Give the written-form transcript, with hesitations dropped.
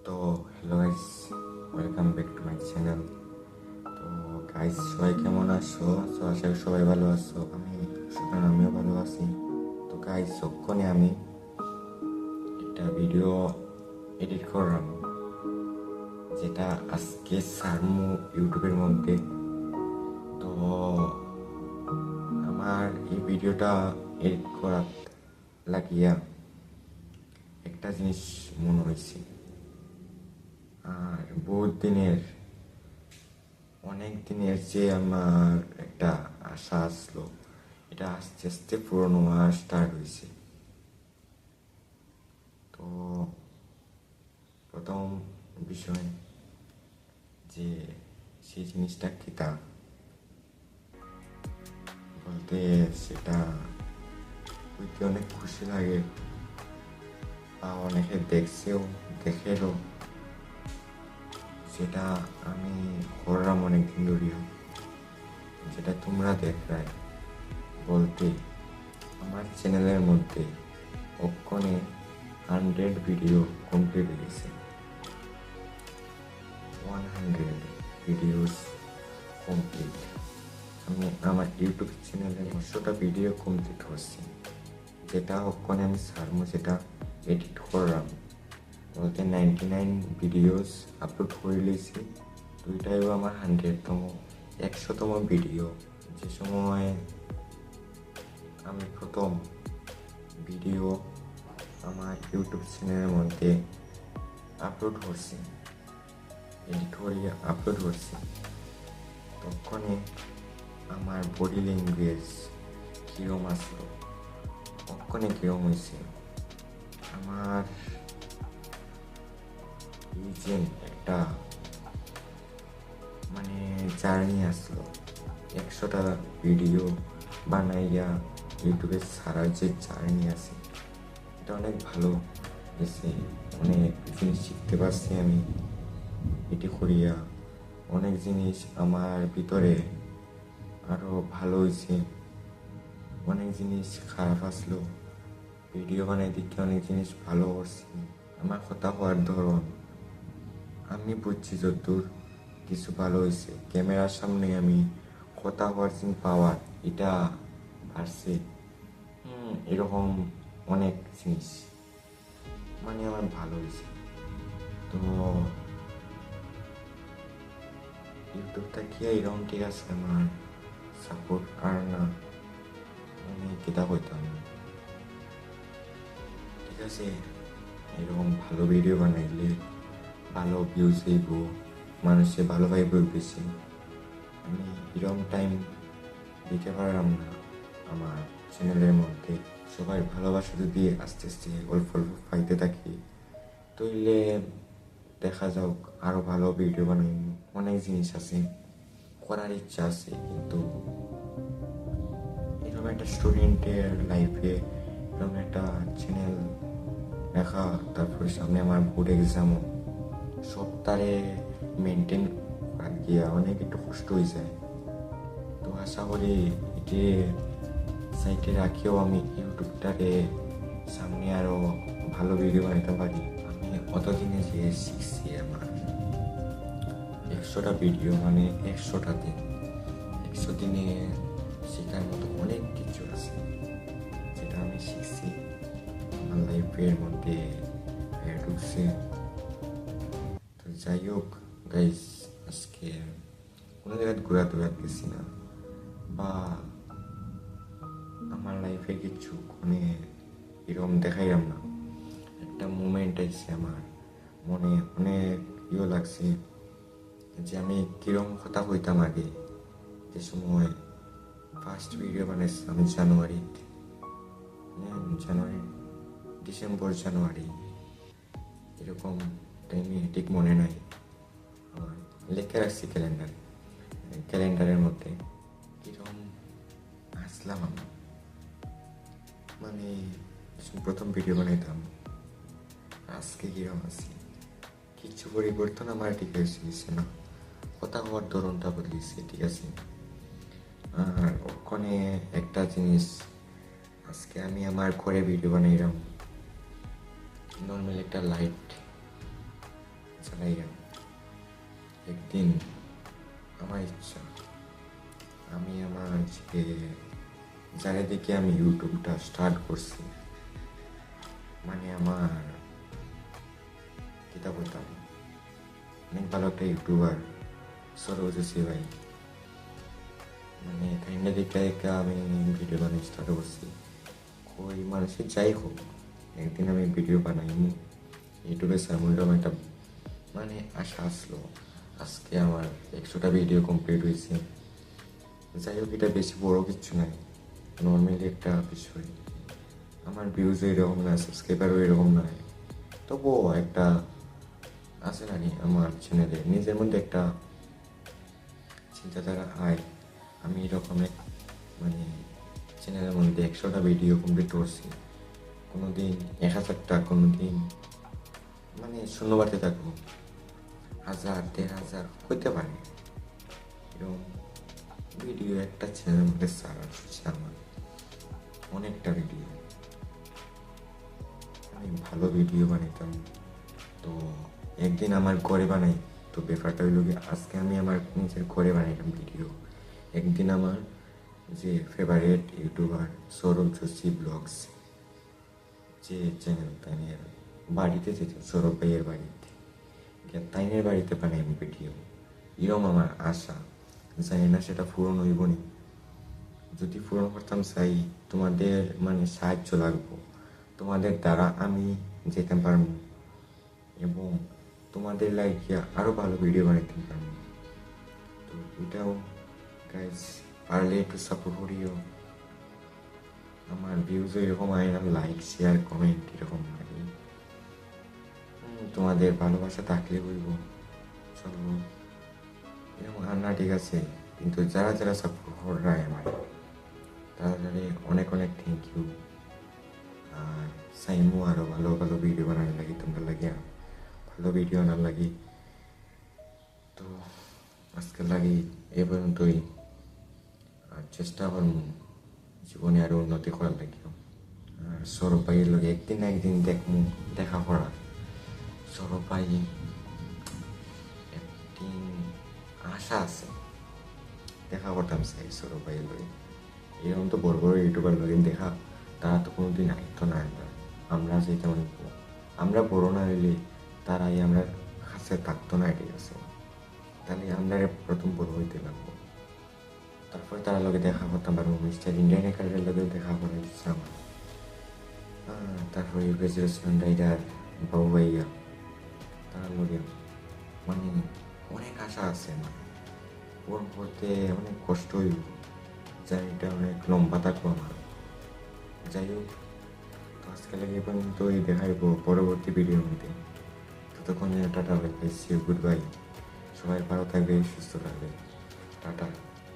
তো hello guys, welcome back to my channel. তো guys, সবাই কেমন আছো? তো আশা করি সবাই ভালো আছো। আমিও ভালো আছি। তো গাইস, যখনই আমি একটা ভিডিও এডিট করলাম, যেটা আজকে সারমু ইউটিউবের মধ্যে, তো আমার এই ভিডিওটা এডিট করার লাগিয়া একটা জিনিস মনে হয়েছে। আর অনেক দিনের যে আমার একটা আশা আসলো, এটা আস্তে আস্তে পূরণ হওয়া স্টার্ট হয়েছে। তো প্রথম বিষয় যে সেই জিনিসটা কি তা বলতে, সেটা হইতে অনেক খুশি লাগে, বা অনেকে দেখেরও, যেটা আমি করলাম অনেকদিন ধরিয়া, যেটা তোমরা দেখরাই। বলতে আমার চ্যানেলের মধ্যে অক্ষণে 100 ভিডিও কমপ্লিট হয়ে গেছে। 100 ভিডিওস কমপ্লিট। আমি আমার ইউটিউব চ্যানেলে 900টা ভিডিও কমপ্লিট করছি, যেটা অক্ষণে আমি সারমু, যেটা এডিট করলাম। বলতে 99 ভিডিওস আপলোড করে নিয়েছি। তো এটাইও আমার 100তম ভিডিও। যে সময় আমি প্রথম ভিডিও আমার ইউটিউব চ্যানেলের মধ্যে আপলোড করছি, এডিট করিয়ে আপলোড করছি, তখনই আমার বডি ল্যাঙ্গুয়েজ কীরকম আসলো, তখনই কীরকম হয়েছে আমার এই যে একটা জার্নি আসলো। 100টা ভিডিও বানাইয়া ইউটিউবে ছাড়ার যে জার্নি আছে, এটা অনেক ভালো হয়েছে। অনেক জিনিস শিখতে পারছি আমি এটি করিয়া। অনেক জিনিস আমার ভিতরে আরও ভালো হয়েছে, অনেক জিনিস খারাপ আসলো। ভিডিও বানাই দেখে অনেক জিনিস ভালো করছি। আমার কথা হওয়ার ধরন আমি বুঝছি যতদূর কিছু ভালো হয়েছে। ক্যামেরার সামনে আমি কথা হওয়ার পাওয়ার, এটা বাড়ছে। এরকম অনেক জিনিস আমার ভালো হয়েছে। তো ইউটিউবটা কি এরকম ঠিক আছে, আমার সাপোর্ট আর না, আমি কেটা হইতাম ঠিক আছে। এরকম ভালো ভিডিও বানাইলে ভালো ভিউজ হইব, মানুষে ভালো পাইব বেশি। আমি এরকম টাইম দিতে পারলাম না আমার চ্যানেলের মধ্যে। সবাই ভালোবাসা যদি আস্তে আস্তে অল্প অল্প পাইতে থাকি, তইলে দেখা যাক আরও ভালো ভিডিও বানাই। অনেক জিনিস আছে করার ইচ্ছা আছে, কিন্তু এরকম একটা স্টুডেন্টের লাইফে এরকম একটা চ্যানেল দেখা, তারপরে সামনে আমার বোর্ড এক্সামও, সপ্তাহে মেনটেন করার গিয়া অনেক একটু কষ্ট হয়ে যায়। তো আশা করি এটি সাইটে রাখিও আমি ইউটিউবটারে সামনে আরও ভালো ভিডিও বানাতে পারি। আমি অতদিনে যে শিখছি, আমার 100টা ভিডিও 100টা দিন, 100 দিনে শেখার মতো অনেক কিছু আছে, যেটা আমি শিখছি, আমার লাইফের মধ্যে ঢুকছে। তো যাই হোক গাইস, আজকে কোনো জায়গায় ঘোরাতে গেছি না, বা আমার লাইফে কিছু এরকম দেখাইলাম না। একটা মুমেন্ট আইছে আমার মনে, অনেক লাগছে যে আমি কিরম কথা কইতাম আগে, যে সময় ফার্স্ট ভিডিও বানাইছিলাম জানুয়ারি এরকম টাইমে, ঠিক মনে নাই আমার। লেখা রাখছি ক্যালেন্ডারের মধ্যে কিরম আসলাম আমি, প্রথম ভিডিও বানাইতাম, আজকে কিরম আছি। কিছু পরিবর্তন আমার ঠিক হয়েছে না, কথা হওয়ার ধরনটা বদলিয়েছে, ঠিক আছে। আর ওখানে একটা জিনিস, আজকে আমি আমার ঘরে ভিডিও বানাইলাম, নর্মাল একটা লাইট লাইগা একদিন আমার ইচ্ছা আমি আমার যে যারা দেখে আমি ইউটিউবটা স্টার্ট করছি মানে আমার কিতা বলতাম অনেক ভালো একটা ইউটিউবার সরোজ ভাই মানে তাইলে দেখে দেখে আমি ভিডিও বানাই স্টার্ট করছি কই মানুষের যাই হোক একদিন আমি ভিডিও বানাই ইউটিউবে সামুদ্রম একটা মানে আশা আসলো আজকে আমার 100টা ভিডিও কমপ্লিট হয়েছে যাই হোক এটা বেশি বড় কিছু নাই নর্মালি একটা বিষয় আমার ভিউজও এরকম না সাবস্ক্রাইবারও এরকম নয় তবুও একটা আছে না আমার চ্যানেলে নিজের মধ্যে একটা চিন্তাধারা আয় আমি এরকম এক মানে চ্যানেলের মধ্যে 100টা ভিডিও কমপ্লিট করছি কোনো দিন 1000টা কোনো দিন মানে শূন্য বাড়তে থাকবো 1000 1500 হইতে পারে এরকম ভিডিও একটা চ্যানেলের মধ্যে সারা হচ্ছে আমার অনেকটা ভিডিও আমি ভালো ভিডিও বানাইতাম তো একদিন আমার ঘরে বানাই তো ব্যাপারটা হইল কি আজকে আমি আমার নিজের ঘরে বানাইলাম ভিডিও একদিন আমার যে favourite YouTuber Sourav Joshi vlogs যে চ্যানেল তাইনের বাড়িতে যেত সৌরভ ভাইয়ের বাড়িতে তাইনের বাড়িতে বানাই আমি ভিডিও এরকম আমার আশা জানি না সেটা পূরণ হইব নি যদি পূরণ করতাম চাই তোমাদের মানে সাহায্য লাগবো তোমাদের দ্বারা আমি যেতে পারবো এবং তোমাদের লাগিয়ে আরও ভালো ভিডিও বানাইতে পারবো তো এটাও গাইজ পারলে একটু সাপোর্ট করিও আমার ভিউজও এরকম হয় না লাইক শেয়ার কমেন্ট এরকম লাগে তোমাদের ভালোবাসা থাকলে বলবো চলো এরকম আর না ঠিক আছে কিন্তু যারা যারা সাপোর্ট করায় আমার তারা অনেক অনেক থ্যাংক ইউ আর সাইমু আরও ভালো ভালো ভিডিও বানানোর লাগে তোমরা লাগে ভালো ভিডিও আনার লাগে তো আজকের লাগে এ পর্যন্তই আর চেষ্টা করব জীবনে আরও উন্নতি করার লাগে আর সৌরভ ভাইয়ের লগে একদিন না একদিন দেখা করা সৌরভ ভাই একদিন আশা আছে দেখা করতাম চাই সৌরভ ভাইয়ের লগে এরকম তো বড় বড় ইউটিউবার লগে দেখা তারা তো কোনোদিন আইতো না আমরা যেতাম আমরা বড় না হইলে তারাই আমরা কাছে থাকতো না ঠিক আছে তাহলে আমরা প্রথম বড় হইতে লাগবো তারপরে তারা লগে দেখা করতাম পারবো মিস্টার ইন্ডিয়ান একাডের লগে দেখা করার ইচ্ছা আমার তারপরে ইউপিএসসি রেস্টুরেন্ট রাইডার বাবু ভাইয়া তার লগে মানে অনেক আশা আছে আমার পূরণ করতে অনেক কষ্ট হইব জার্নিটা অনেক লম্বা থাকবো আমার যাই হোক তো আজকে লাগে পর্যন্তই দেখাইব পরবর্তী ভিডিওর মধ্যে ততক্ষণ tata bye bye see you goodbye সবাই ভালো থাকবে সুস্থ থাকবে টাটা